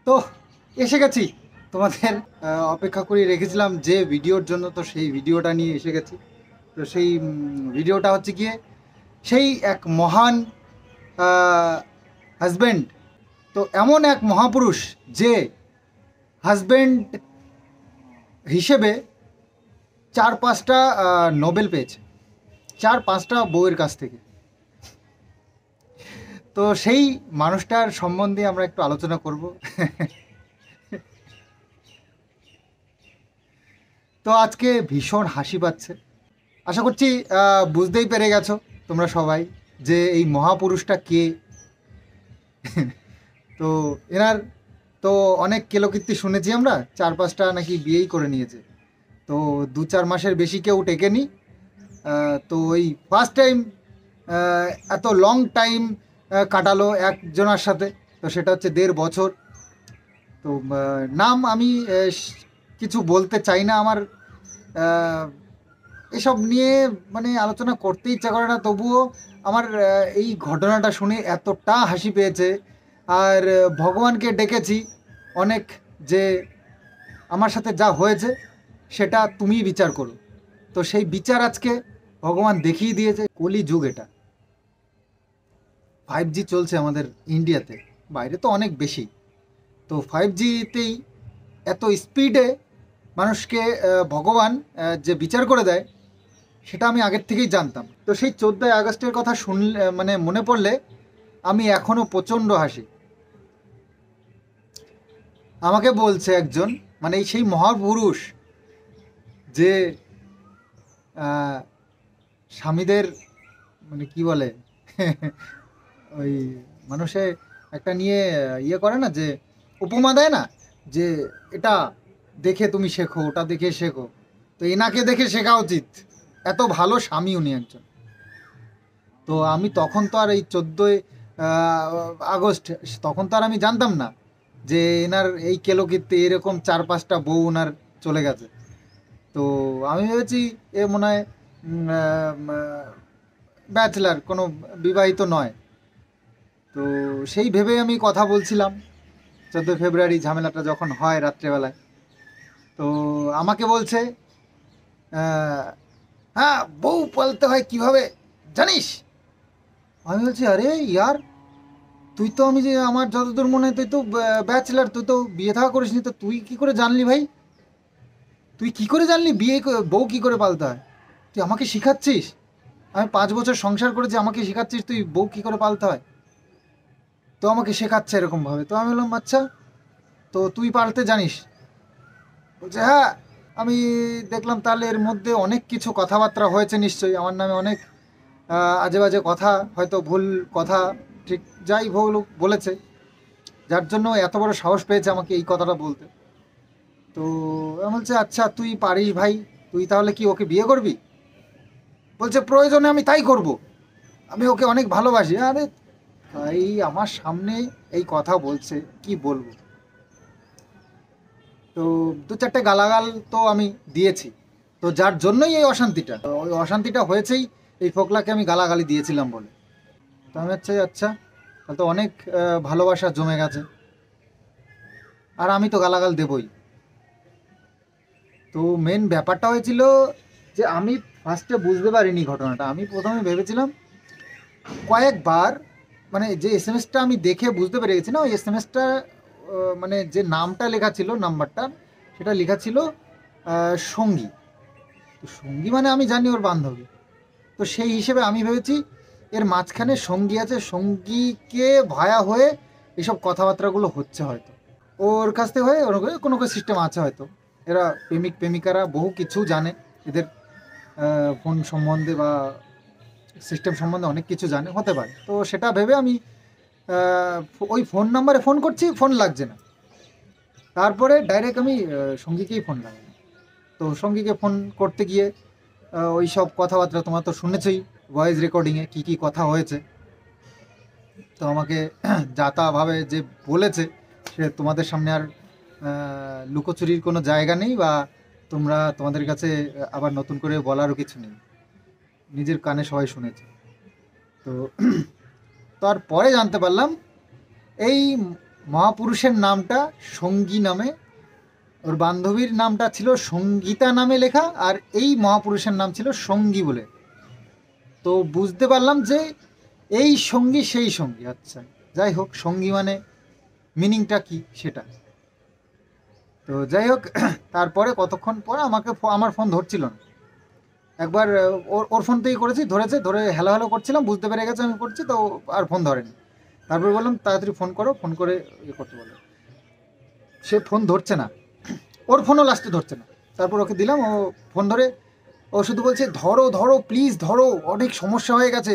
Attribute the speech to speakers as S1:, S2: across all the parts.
S1: তো এসে গেছি তোমাদের অপেক্ষা করে রেখেছিলাম যে ভিডিওর জন্য, তো সেই ভিডিওটা নিয়ে এসে গেছি। তো সেই ভিডিওটা হচ্ছে গিয়ে সেই এক মহান হাজব্যান্ড, তো এমন এক মহাপুরুষ যে হাজব্যান্ড হিসেবে 4-5টা নোবেল পেয়েছে, 4-5টা বউয়ের কাছ থেকে। তো সেই মানুষটার সম্বন্ধে আমরা একটু আলোচনা করব। তো আজকে ভীষণ হাসি পাচ্ছে। আশা করছি বুঝতেই পেরে গেছো তোমরা সবাই যে এই মহাপুরুষটা কে। তো এনার তো অনেক কেলোকীর্তি শুনেছি আমরা, 4-5টা নাকি বিয়েই করে নিয়েছে। তো 2-4 মাসের বেশি কেউ টেকেনি। তো ওই ফার্স্ট টাইম এত লং টাইম কাটালো একজনের সাথে, তো সেটা হচ্ছে 1.5 বছর। তো নাম আমি কিছু বলতে চাই না, আমার এসব নিয়ে মানে আলোচনা করতে ইচ্ছা করে না, তবুও আমার এই ঘটনাটা শুনে এতটা হাসি পেয়েছে। আর ভগবানকে ডেকেছি অনেক, যে আমার সাথে যা হয়েছে সেটা তুমি বিচার করো। তো সেই বিচার আজকে ভগবান দেখিয়ে দিয়েছে। কলি যুগ এটা, 5G চলছে আমাদের ইন্ডিয়াতে, বাইরে তো অনেক বেশি। তো 5Gতেই এত স্পিডে মানুষকে ভগবান যে বিচার করে দেয় সেটা আমি আগের থেকেই জানতাম। তো সেই 14ই আগস্টের কথা শুনলে মানে মনে পড়লে আমি এখনও প্রচণ্ড হাসি। আমাকে বলছে একজন, মানে সেই মহাপুরুষ যে স্বামীদের মানে কি বলে ওই মানুষে একটা নিয়ে ইয়ে করে না, যে উপমা দেয় না, যে এটা দেখে তুমি শেখো, ওটা দেখে শেখো। তো এনাকে দেখে শেখা উচিত, এত ভালো স্বামী উনি একজন। তো আমি তখন তো আর এই 14ই আগস্ট তখন তো আর আমি জানতাম না যে এনার এই কেলোকীর্তি এরকম 4-5টা বউ ওনার চলে গেছে। তো আমি ভেবেছি এ মনে হয় ব্যাচলার, কোনো বিবাহিত নয়। তো সেই ভেবে আমি কথা বলছিলাম 14 ফেব্রুয়ারি ঝামেলাটা যখন হয় রাত্রেবেলায়। তো আমাকে বলছে হ্যাঁ বউ পালতে হয় কিভাবে জানিস। আমি বলছি আরে ইয়ার, তুই তো, আমি যে আমার যতদূর মনে হয় তুই তো ব্যাচলার, তুই তো বিয়ে থাকা করিসনি, তো তুই কি করে জানলি ভাই? তুই কি করে জানলি বউ কি করে পালতে হয়? তুই আমাকে শিখাচ্ছিস? আমি 5 বছর সংসার করেছি, আমাকে শেখাচ্ছিস তুই বউ কি করে পালতে হয়? তো আমাকে শেখাচ্ছে এরকমভাবে। তো আমি বললাম আচ্ছা, তো তুই পালতে জানিস? বলছে হ্যাঁ। আমি দেখলাম তাহলে এর মধ্যে অনেক কিছু কথাবার্তা হয়েছে নিশ্চয়ই, আমার নামে অনেক আজে বাজে কথা, হয়তো ভুল কথা, ঠিক যাই ভুল বলেছে, যার জন্য এত বড় সাহস পেয়েছে আমাকে এই কথাটা বলতে। তো আমি বলছে আচ্ছা তুই পারিস ভাই, তুই তাহলে কি ওকে বিয়ে করবি? বলছে প্রয়োজনে আমি তাই করব, আমি ওকে অনেক ভালোবাসি। আরে ভাই, আমার সামনে এই কথা বলছে, কি বলবো। তো 2-4টে গালাগাল তো আমি দিয়েছি, তো যার জন্যই এই অশান্তিটা, তো ওই অশান্তিটা হয়েছেই এই ফোকলাকে আমি গালাগালি দিয়েছিলাম বলে। তো আমি হচ্ছে আচ্ছা, তাহলে তো অনেক ভালোবাসা জমে গেছে, আর আমি তো গালাগাল দেবই। তো মেন ব্যাপারটা হয়েছিল যে আমি ফার্স্টে বুঝতে পারিনি ঘটনাটা। আমি প্রথমে ভেবেছিলাম কয়েকবার, মানে যে এসএমএসটা আমি দেখে বুঝতে পেরে গেছি না, ওই এসএমএসটা মানে যে নামটা লেখা ছিল, নাম্বারটা সেটা লেখা ছিল সঙ্গী। তো সঙ্গী মানে আমি জানি ওর বান্ধবী, তো সেই হিসেবে আমি ভেবেছি এর মাঝখানে সঙ্গী আছে, সঙ্গীকে ভায়া হয়ে এসব কথাবার্তাগুলো হচ্ছে হয়তো, ওর কাছ থেকে হয়ে ওর কোনো সিস্টেম আছে হয়তো। এরা প্রেমিক প্রেমিকারা বহু কিছু জানে, এদের ফোন সম্বন্ধে বা সিস্টেম সম্বন্ধে অনেক কিছু জানে, হতে পারে। তো সেটা ভেবে আমি ওই ফোন নাম্বারে ফোন করছি, ফোন লাগছে না। তারপরে ডাইরেক্ট আমি সঙ্গীকেই ফোন লাগাই। তো সঙ্গীকে ফোন করতে গিয়ে ওই সব কথাবার্তা তোমার তো শুনেছই, ভয়েস রেকর্ডিংয়ে কী কী কথা হয়েছে। তো আমাকে যা তাভাবে যে বলেছে, সে তোমাদের সামনে আর লুকোচুরির কোনো জায়গা নেই, বা তোমাদের কাছে আবার নতুন করে বলারও কিছু নেই, নিজের কানে সবাই শুনেছে। তো তারপরে জানতে পারলাম এই মহাপুরুষের নামটা সঙ্গী নামে, ওর বান্ধবীর নামটা ছিল সঙ্গীতা নামে লেখা, আর এই মহাপুরুষের নাম ছিল সঙ্গী বলে। তো বুঝতে পারলাম যে এই সঙ্গী সেই সঙ্গী। আচ্ছা, যাই হোক, সঙ্গী মানে মিনিংটা কি সেটা। তো যাই হোক, তারপরে কতক্ষণ পরে আমার ফোন ধরছিল না। একবার ওর ফোন থেকেই করেছি, ধরে হ্যালো হ্যালো করছিলাম, বুঝতে পেরে গেছে আমি করছি, তো আর ফোন ধরেনি। তারপরে বললাম তাড়াতাড়ি ফোন করো, ফোন করে ইয়ে করতে বলো। সে ফোন ধরছে না, ওর ফোনও লাস্টে ধরছে না। তারপর ওকে দিলাম, ও ফোন ধরে ও শুধু বলছে ধরো ধরো প্লিজ ধরো, অনেক সমস্যা হয়ে গেছে,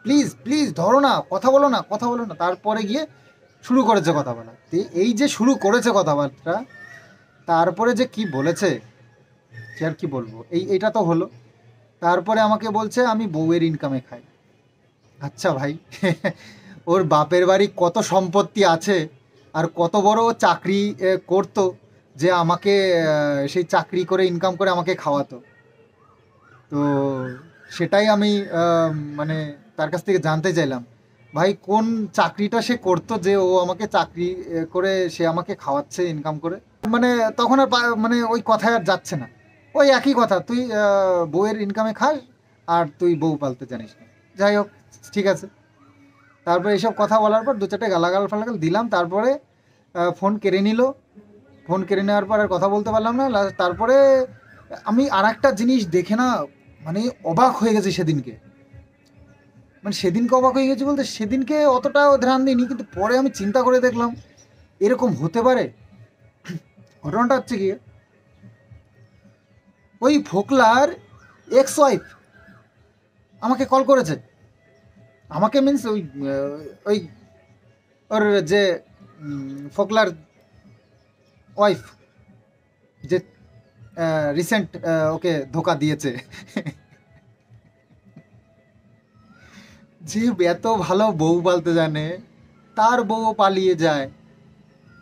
S1: প্লিজ প্লিজ ধরো না, কথা বলো না, কথা বলো না। তারপরে গিয়ে শুরু করেছে কথা বলা। এই যে শুরু করেছে কথাবার্তা, তারপরে যে কি বলেছে সে আর কি বলবো। এইটা তো হলো। তারপরে আমাকে বলছে আমি বউয়ের ইনকামে খাই। আচ্ছা ভাই, ওর বাপের বাড়ি কত সম্পত্তি আছে আর কত বড় চাকরি করতো যে আমাকে সেই চাকরি করে ইনকাম করে আমাকে খাওয়াতো। তো সেটাই আমি মানে তার কাছ থেকে জানতে চাইলাম, ভাই কোন চাকরিটা সে করতো যে ও আমাকে চাকরি করে সে আমাকে খাওয়াচ্ছে ইনকাম করে। মানে তখন আর মানে ওই কথায় আর যাচ্ছে না, ওই একই কথা, তুই বউয়ের ইনকামে খাস আর তুই বউ পালতে জানিস না। যাই হোক, ঠিক আছে। তারপরে এইসব কথা বলার পর দু চারটে গালাগাল ফালাগাল দিলাম, তারপরে ফোন কেড়ে নিল। ফোন কেড়ে নেওয়ার পর আর কথা বলতে পারলাম না। তারপরে আমি আর একটা জিনিস দেখে না মানে অবাক হয়ে গেছি সেদিনকে। মানে সেদিনকে অবাক হয়ে গেছি বলতে, সেদিনকে অতটাও ধ্যান দিইনি, কিন্তু পরে আমি চিন্তা করে দেখলাম এরকম হতে পারে। ঘটনাটা হচ্ছে কি, ওই ফোকলার এক্স ওয়াইফ আমাকে কল করেছে। আমাকে মিন্স ওই ওর যে ফোকলার ওয়াইফ যে রিসেন্ট ওকে ধোকা দিয়েছে, যে এত ভালো বউ পালতে জানে তার বউ পালিয়ে যায়।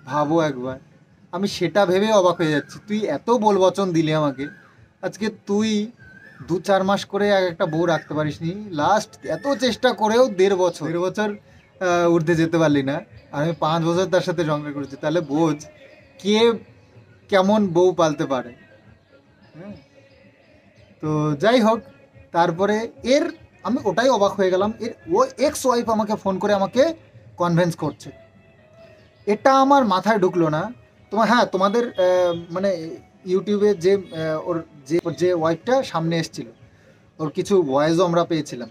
S1: ভাবো একবার, আমি সেটা ভেবে অবাক হয়ে যাচ্ছি। তুই এত বল বচন দিলি আমাকে, আজকে তুই 2-4 মাস করে একটা বউ রাখতে পারিস নি, লাস্ট এত চেষ্টা করেও 1.5 বছর উঠতে যেতে পারলি না, আর আমি 5 বছর তার সাথে সংসার করেছি। তাহলে বোঝ কে কেমন বউ পালতে পারে। হ্যাঁ, তো যাই হোক, তারপরে এর আমি ওটাই অবাক হয়ে গেলাম, এর ও এক্স ওয়াইফ আমাকে ফোন করে আমাকে কনভিন্স করছে। এটা আমার মাথায় ঢুকলো না। হ্যাঁ, তোমাদের মানে ইউটিউবে যে ওর যে ওয়াইফটা সামনে এসেছিল, ওর কিছু ভয়েসও আমরা পেয়েছিলাম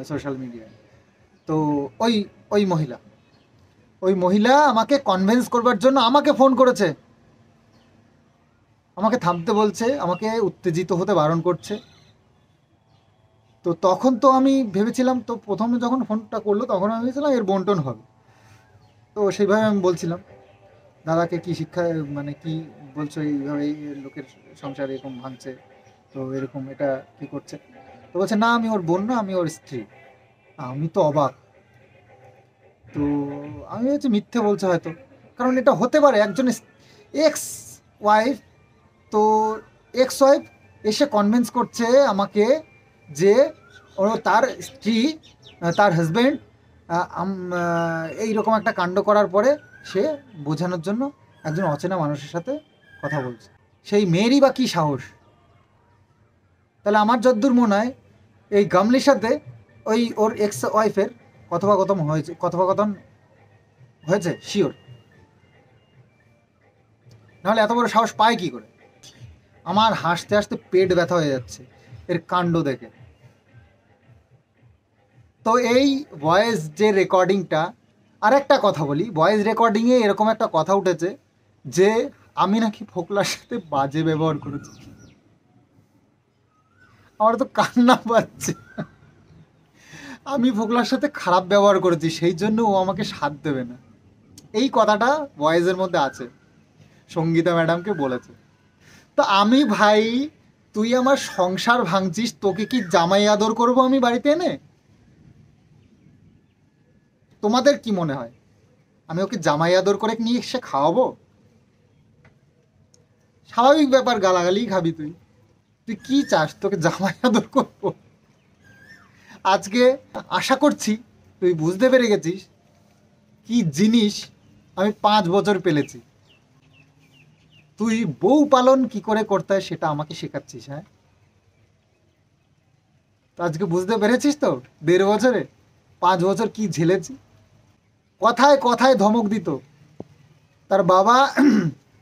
S1: সোশ্যাল মিডিয়ায়। তো ওই ওই মহিলা ওই মহিলা আমাকে কনভিন্স করবার জন্য আমাকে ফোন করেছে, আমাকে থামতে বলছে, আমাকে উত্তেজিত হতে বারণ করছে। তো তখন তো আমি ভেবেছিলাম, তো প্রথমে যখন ফোনটা করলো তখন আমি ভেবেছিলাম এর বন্টন হবে। তো সেইভাবে আমি বলছিলাম, দাদাকে কি শিক্ষা, মানে কি বলছো, এইভাবে এই লোকের সংসার এরকম ভাঙছে, তো এরকম এটা কি করছে। তো বলছে না আমি ওর বোন না, আমি ওর স্ত্রী। আমি তো অবাক। তো আমি হচ্ছে মিথ্যে বলছে হয়তো, কারণ এটা হতে পারে একজন এক্স ওয়াইফ, তো এক্স ওয়াইফ এসে কনভিন্স করছে আমাকে যে ও তার স্ত্রী, তার হাজব্যান্ড এইরকম একটা কাণ্ড করার পরে সে বোঝানোর জন্য একজন অচেনা মানুষের সাথে কথা বলছে। সেই মেয়েরই বা কী সাহস। তাহলে আমার যদ্দূর মনে হয় এই গামলির সাথে ওই ওর এক্স ওয়াইফের কথোপকথন হয়েছে শিওর, নাহলে এত বড় সাহস পায় কি করে। আমার হাসতে হাসতে পেট ব্যথা হয়ে যাচ্ছে এর কাণ্ড দেখে। তো এই ভয়েস যে রেকর্ডিংটা, আর একটা কথা বলি, ভয়েস রেকর্ডিংয়ে এরকম একটা কথা উঠেছে যে আমি নাকি ফোকলার সাথে বাজে ব্যবহার করেছি। আমার তো কান্না পাচ্ছে। আমি ফোকলার সাথে খারাপ ব্যবহার করেছি, সেই জন্য ও আমাকে সাথ দেবে না, এই কথাটা ভয়েসের মধ্যে আছে, সঙ্গীতা ম্যাডামকে বলেছে। তো আমি ভাই, তুই আমার সংসার ভাঙছিস, তোকে কি জামাই আদর করবো আমি বাড়িতে এনে? তোমাদের কি মনে হয় আমি ওকে জামাই আদর করে নিয়ে এসে খাওয়াবো? স্বাভাবিক ব্যাপার, গালাগালি খাবি তুই। তুই কি চাস তোকে জামাই আদর করবো? আজকে আশা করছি তুই বুঝতে পেরে গেছিস কি জিনিস আমি 5 বছর পেলেছি। তুই বউ পালন কি করে করতে হয় সেটা আমাকে শেখাচ্ছিস? হ্যাঁ, তো আজকে বুঝতে পেরেছিস তো 1.5 বছরে 5 বছর কি ঝেলেছি। কথায় কথায় ধমক দিত। তার বাবা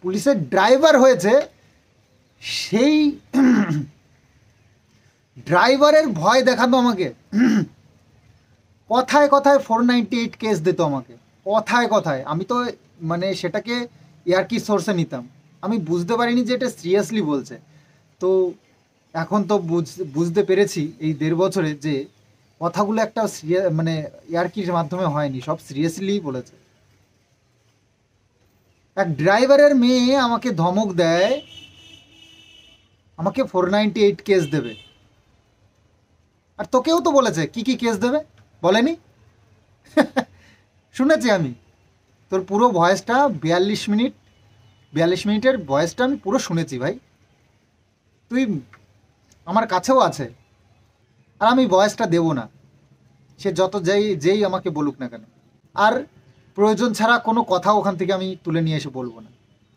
S1: পুলিশের ড্রাইভার হয়েছে, সেই ড্রাইভারের ভয় দেখাতো আমাকে। কথায় কথায় 498 কেস দিত আমাকে, কথায় কথায়। আমি তো মানে সেটাকে ইয়ার্কি সোর্সে নিতাম। আমি বুঝতে পারিনি যে এটা সিরিয়াসলি বলছে। তো এখন তো বুঝতে পেরেছি এই 1.5 বছরে যে কথাগুলো একটা মানে ইয়ার্কির মাধ্যমে হয়নি, সব সিরিয়াসলি বলেছে। এক ড্রাইভারের মেয়ে আমাকে ধমক দেয়, আমাকে 498 কেস দেবে। আর তোকেও তো বলেছে কি কি কেস দেবে, বলেনি? শুনেছি আমি তোর পুরো ভয়েসটা, 42 মিনিটের ভয়েসটা আমি পুরো শুনেছি ভাই। তুই আমার কাছেও আছে, আর আমি ভয়েসটা দেবো না, সে যত যেই আমাকে বলুক না কেন। আর প্রয়োজন ছাড়া কোনো কথা ওখান থেকে আমি তুলে নিয়ে এসে বলবো না,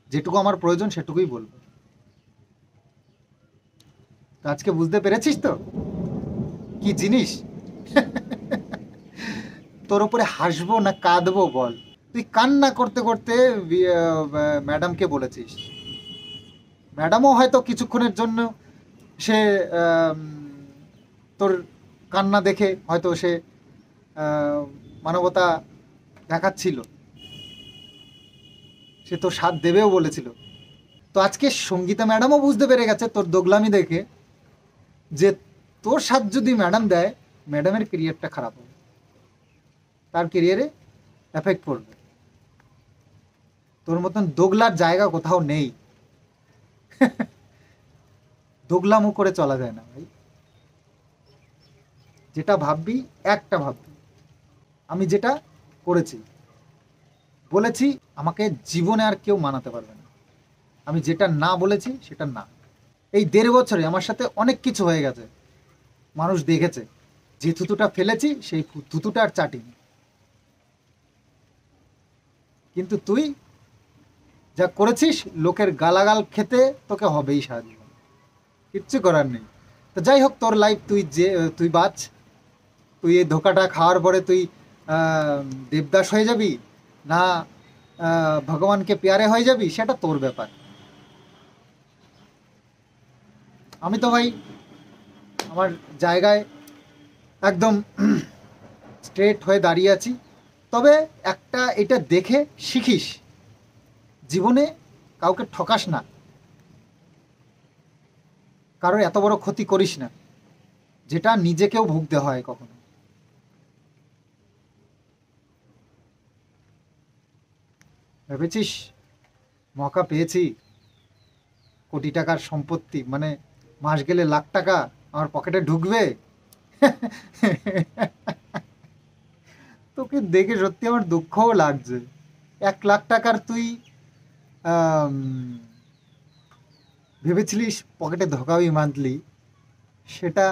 S1: যেটুকু আমার প্রয়োজন সেটুকুই বলবো। তো আজকে বুঝতে পেরেছিস তো কি জিনিস? তোর উপরে হাসবো না কাঁদবো বল? তুই কান্না করতে করতে ম্যাডামকে বলেছিস। ম্যাডামও হয়তো কিছুক্ষণের জন্য সে তোর কান্না দেখে হয়তো সে মানবতা দেখাচ্ছিল, সে তো সাথ দেবেও বলেছিল। তো আজকে সঙ্গীতা ম্যাডামও বুঝতে পেরে গেছে তোর দোগলামি দেখে যে তোর সাথ যদি ম্যাডাম দেয়, ম্যাডামের কেরিয়ারটা খারাপ হবে, তার কেরিয়ারে এফেক্ট পড়বে। তোর মতন দোগলার জায়গা কোথাও নেই। দোগলামো করে চলা যায় না ভাই। যেটা ভাববি একটা ভাববি। আমি যেটা করেছি বলেছি, আমাকে জীবনে আর কেউ মানাতে পারবে না। আমি যেটা না বলেছি সেটা না। এই 1.5 বছরে আমার সাথে অনেক কিছু হয়ে গেছে, মানুষ দেখেছে। যে থুতুটা ফেলেছি সেই থুতুটা আর চাটিনি। কিন্তু তুই যা করেছিস, লোকের গালাগাল খেতে তোকে হবেই সারা জীবন, কিচ্ছু করার নেই। তো যাই হোক, তোর লাইফ তুই বাঁচ। তুই এই ধোকাটা খাওয়ার পরে তুই দেবদাস হয়ে যাবি না ভগবানকে প্যারে হয়ে যাবি, সেটা তোর ব্যাপার। আমি তো ভাই আমার জায়গায় একদম স্ট্রেট হয়ে দাঁড়িয়ে আছি। তবে একটা এটা দেখে শিখিস, জীবনে কাউকে ঠকাস না, কারোর এত বড় ক্ষতি করিস না যেটা নিজেকেও ভুগতে হয় কখনো। ভেবেছিস মৌকা পেয়েছি, কোটি টাকার সম্পত্তি, মানে মাস গেলে লাখ টাকা আমার পকেটে ঢুকবে? তোকে দেখে সত্যি আমার দুঃখও লাগছে। 1 লাখ টাকার তুই ভেবেছিলিস পকেটে ঢোকাবি মান্থলি, সেটা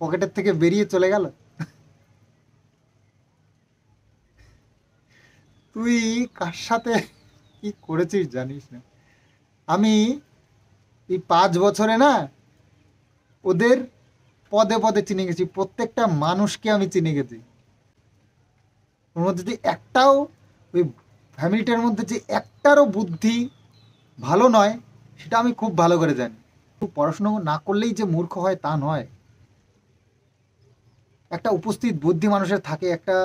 S1: পকেটের থেকে বেরিয়ে চলে গেল। তুই কার সাথে কি করেছিস জানিস না। আমি এই 5 বছরে না ওদের পদে পদে চিনে গেছি, প্রত্যেকটা মানুষকে আমি চিনে গেছি। ওর মধ্যে যদি একটাও, ওই ফ্যামিলিটার মধ্যে যে একটারও বুদ্ধি ভালো নয়, সেটা আমি খুব ভালো করে জানি। খুব পড়াশুনো না করলেই যে মূর্খ হয় তা নয়। একটা উপস্থিত বুদ্ধি মানুষের থাকে, একটা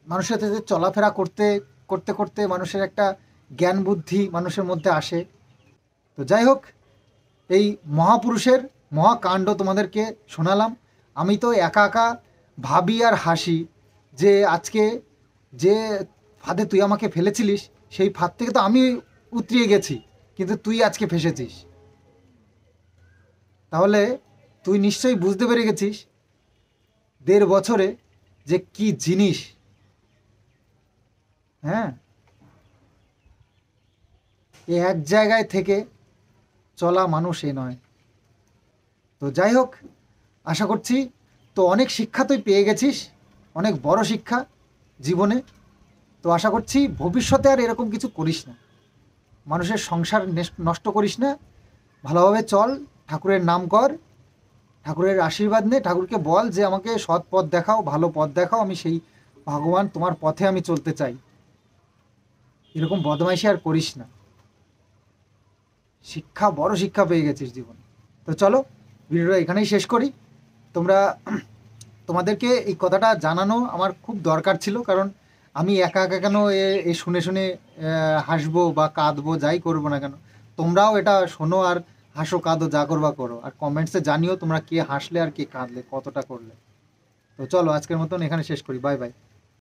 S1: মানুষের সাথে চলাফেরা করতে করতে করতে মানুষের একটা জ্ঞান বুদ্ধি মানুষের মধ্যে আসে। তো যাই হোক, এই মহাপুরুষের মহাকাণ্ড তোমাদেরকে শোনালাম। আমি তো একা একা ভাবি আর হাসি যে আজকে যে ফাঁদে তুই আমাকে ফেলেছিলিস, সেই ফাঁদ থেকে তো আমি উতরিয়ে গেছি, কিন্তু তুই আজকে ফেসেছিস। তাহলে তুই নিশ্চয়ই বুঝতে পেরে গেছিস 1.5 বছরে যে কি জিনিস। হ্যাঁ, এক জায়গায় থেকে চলা মানুষ এ নয়। তো যাই হোক, আশা করছি তো অনেক শিক্ষা তুই পেয়ে গেছিস, অনেক বড় শিক্ষা জীবনে। তো আশা করছি ভবিষ্যতে আর এরকম কিছু করিস না, মানুষের সংসার নষ্ট করিস না, ভালোভাবে চল, ঠাকুরের নাম কর, ঠাকুরের আশীর্বাদ নে, ঠাকুরকে বল যে আমাকে সৎ পথ দেখাও, ভালো পথ দেখাও, আমি সেই ভগবান তোমার পথে আমি চলতে চাই। এরকম বদমাইশি আর করিস না। শিক্ষা, বড় শিক্ষা পেয়ে গেছিস জীবনে। তো চলো ভিডিওটা এখানেই শেষ করি। তোমরা তোমাদেরকে এই কথাটা জানানো আমার খুব দরকার ছিল, কারণ আমি একা একা কেন এ শুনে শুনে হাসবো বা কাঁদবো, যাই করবো না কেন, তোমরাও এটা শোনো আর হাসো কাঁদো যা করবা করো, আর কমেন্টসে জানিও তোমরা কে হাসলে আর কে কাঁদলে, কতটা করলে। তো চলো আজকের মতন এখানে শেষ করি, বাই বাই।